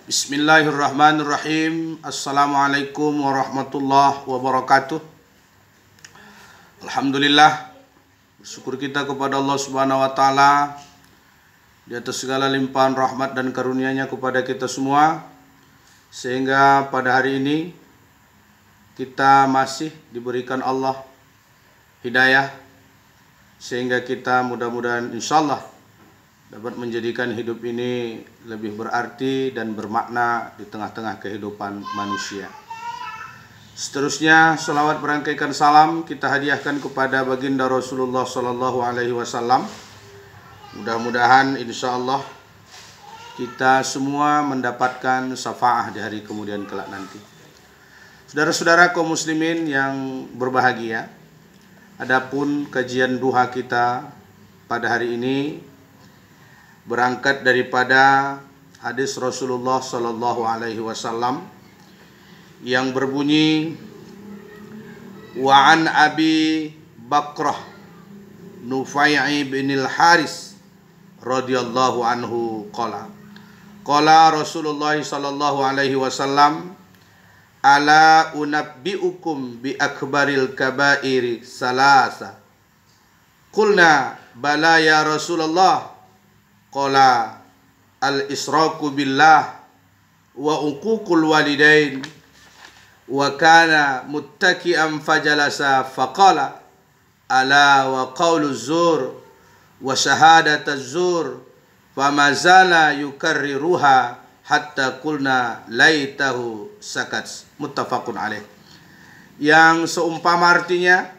Bismillahirrahmanirrahim. Assalamualaikum warahmatullahi wabarakatuh. Alhamdulillah, bersyukur kita kepada Allah Subhanahu wa taala di atas segala limpahan rahmat dan karunia-Nya kepada kita semua, sehingga pada hari ini kita masih diberikan Allah hidayah, sehingga kita mudah-mudahan insyaallah dapat menjadikan hidup ini lebih berarti dan bermakna di tengah-tengah kehidupan manusia. Seterusnya, salawat berangkaikan salam kita hadiahkan kepada baginda Rasulullah Sallallahu Alaihi Wasallam. Mudah-mudahan insyaallah kita semua mendapatkan syafaat di hari kemudian kelak nanti. Saudara-saudara kaum muslimin yang berbahagia, adapun kajian duha kita pada hari ini berangkat daripada hadis Rasulullah Sallallahu Alaihi Wasallam yang berbunyi, wa an Abi Bakrah Nufai' bin al-Haris radhiyallahu anhu qala Rasulullah Sallallahu Alaihi Wasallam, ala unabbiukum bi akbaril kabairi salasa. Qulna bala ya Rasulullah. Qala al-israku billah wa uququl walidain wa kana muttaki'an fajalasa faqala ala wa qawluz zur wa shahadatuz zur famazala yukarriruha hatta qulna laitahu sakat. Muttafaqun alaih. Yang seumpama artinya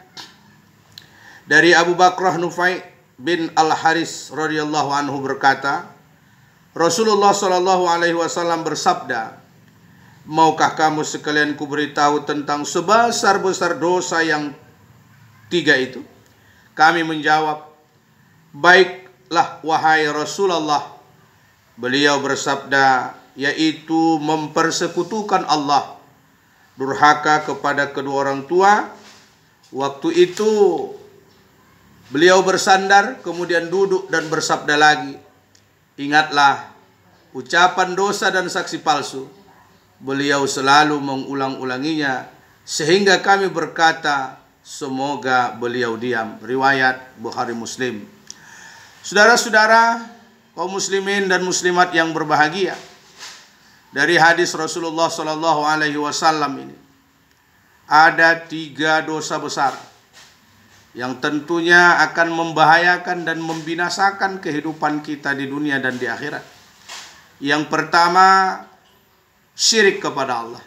dari Abu Bakrah Nufai' bin al-Haris radhiyallahu anhu berkata, Rasulullah Shallallahu Alaihi Wasallam bersabda, maukah kamu sekalian kuberitahu tentang sebesar-besar dosa yang tiga itu? Kami menjawab, baiklah wahai Rasulullah. Beliau bersabda, yaitu mempersekutukan Allah, durhaka kepada kedua orang tua. Waktu itu beliau bersandar, kemudian duduk dan bersabda lagi, ingatlah ucapan dosa dan saksi palsu. Beliau selalu mengulang-ulanginya sehingga kami berkata, semoga beliau diam. Riwayat Bukhari Muslim. Saudara-saudara kaum muslimin dan muslimat yang berbahagia, dari hadis Rasulullah Sallallahu Alaihi Wasallam ini ada tiga dosa besar yang tentunya akan membahayakan dan membinasakan kehidupan kita di dunia dan di akhirat. Yang pertama, syirik kepada Allah.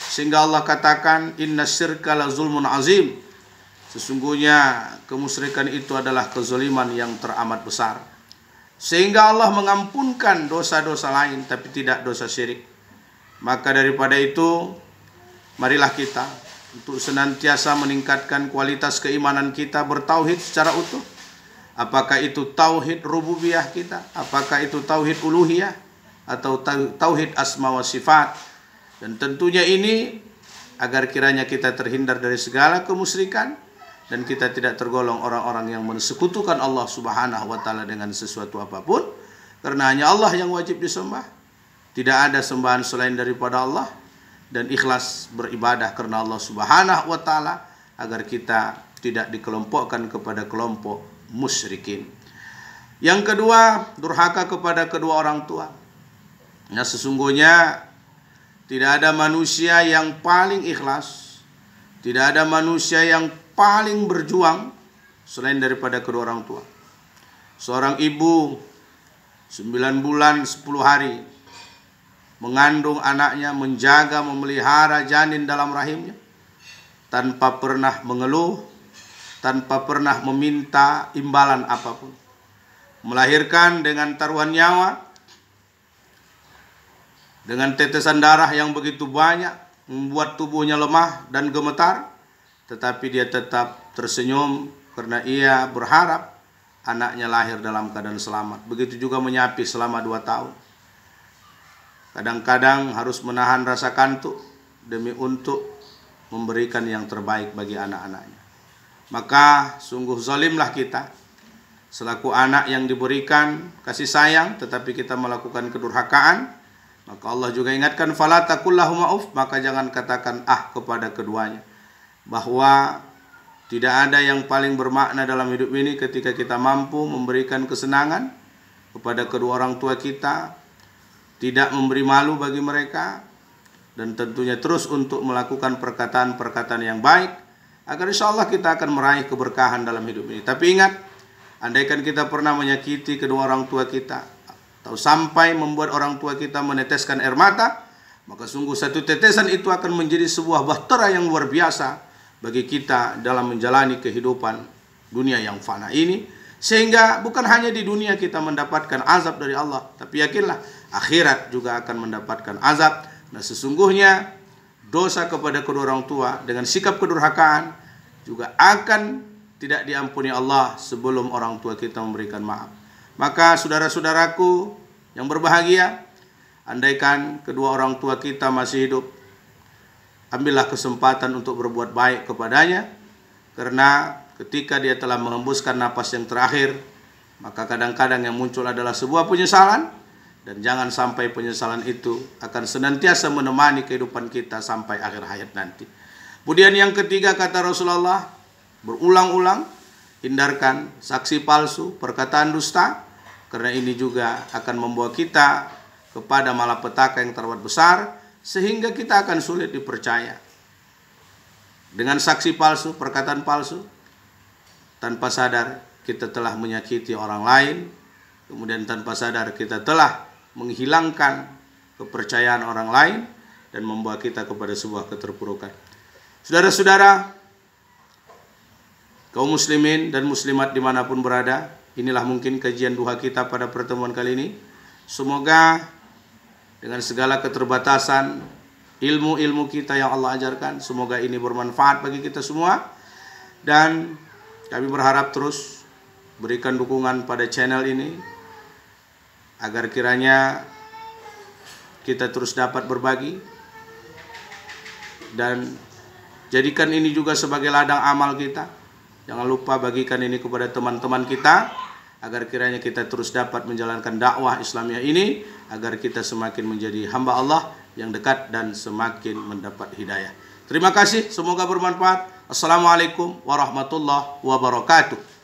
Sehingga Allah katakan, inna syirka la zulmun azim. Sesungguhnya kemusyrikan itu adalah kezaliman yang teramat besar. Sehingga Allah mengampunkan dosa-dosa lain tapi tidak dosa syirik. Maka daripada itu, marilah kita untuk senantiasa meningkatkan kualitas keimanan kita bertauhid secara utuh. Apakah itu tauhid rububiyah kita, apakah itu tauhid uluhiyah, atau tauhid asma wa sifat. Dan tentunya ini agar kiranya kita terhindar dari segala kemusyrikan dan kita tidak tergolong orang-orang yang mensekutukan Allah Subhanahu wa taala dengan sesuatu apapun, karena hanya Allah yang wajib disembah. Tidak ada sembahan selain daripada Allah, dan ikhlas beribadah karena Allah Subhanahu wa taala agar kita tidak dikelompokkan kepada kelompok musyrikin. Yang kedua, durhaka kepada kedua orang tua. Nah, sesungguhnya tidak ada manusia yang paling ikhlas, tidak ada manusia yang paling berjuang selain daripada kedua orang tua. Seorang ibu 9 bulan 10 hari mengandung anaknya, menjaga, memelihara janin dalam rahimnya, tanpa pernah mengeluh, tanpa pernah meminta imbalan apapun. Melahirkan dengan taruhan nyawa, dengan tetesan darah yang begitu banyak, membuat tubuhnya lemah dan gemetar, tetapi dia tetap tersenyum karena ia berharap anaknya lahir dalam keadaan selamat. Begitu juga menyapi selama 2 tahun. Kadang-kadang harus menahan rasa kantuk demi untuk memberikan yang terbaik bagi anak-anaknya. Maka sungguh zalimlah kita selaku anak yang diberikan kasih sayang, tetapi kita melakukan kedurhakaan Maka Allah juga ingatkan, fala taqul lahuma uff, maka jangan katakan kepada keduanya. Bahwa tidak ada yang paling bermakna dalam hidup ini ketika kita mampu memberikan kesenangan kepada kedua orang tua kita, tidak memberi malu bagi mereka, dan tentunya terus untuk melakukan perkataan-perkataan yang baik, agar insya Allah kita akan meraih keberkahan dalam hidup ini. Tapi ingat, andaikan kita pernah menyakiti kedua orang tua kita, atau sampai membuat orang tua kita meneteskan air mata, maka sungguh satu tetesan itu akan menjadi sebuah bahtera yang luar biasa bagi kita dalam menjalani kehidupan dunia yang fana ini. Sehingga bukan hanya di dunia kita mendapatkan azab dari Allah, tapi yakinlah akhirat juga akan mendapatkan azab. Nah, sesungguhnya dosa kepada kedua orang tua dengan sikap kedurhakaan juga akan tidak diampuni Allah sebelum orang tua kita memberikan maaf. Maka saudara-saudaraku yang berbahagia, andaikan kedua orang tua kita masih hidup, ambillah kesempatan untuk berbuat baik kepadanya, karena ketika dia telah menghembuskan napas yang terakhir, maka kadang-kadang yang muncul adalah sebuah penyesalan, dan jangan sampai penyesalan itu akan senantiasa menemani kehidupan kita sampai akhir hayat nanti. Kemudian yang ketiga, kata Rasulullah, berulang-ulang hindarkan saksi palsu, perkataan dusta, karena ini juga akan membawa kita kepada malapetaka yang terlalu besar, sehingga kita akan sulit dipercaya. Dengan saksi palsu, perkataan palsu, tanpa sadar kita telah menyakiti orang lain, kemudian tanpa sadar kita telah menghilangkan kepercayaan orang lain dan membawa kita kepada sebuah keterpurukan. Saudara-saudara, kaum muslimin dan muslimat dimanapun berada, inilah mungkin kajian duha kita pada pertemuan kali ini. Semoga dengan segala keterbatasan ilmu-ilmu kita yang Allah ajarkan, semoga ini bermanfaat bagi kita semua. Dan kami berharap terus berikan dukungan pada channel ini, agar kiranya kita terus dapat berbagi, dan jadikan ini juga sebagai ladang amal kita. Jangan lupa bagikan ini kepada teman-teman kita, agar kiranya kita terus dapat menjalankan dakwah Islamiyah ini, agar kita semakin menjadi hamba Allah yang dekat dan semakin mendapat hidayah. Terima kasih, semoga bermanfaat. Assalamualaikum warahmatullahi wabarakatuh.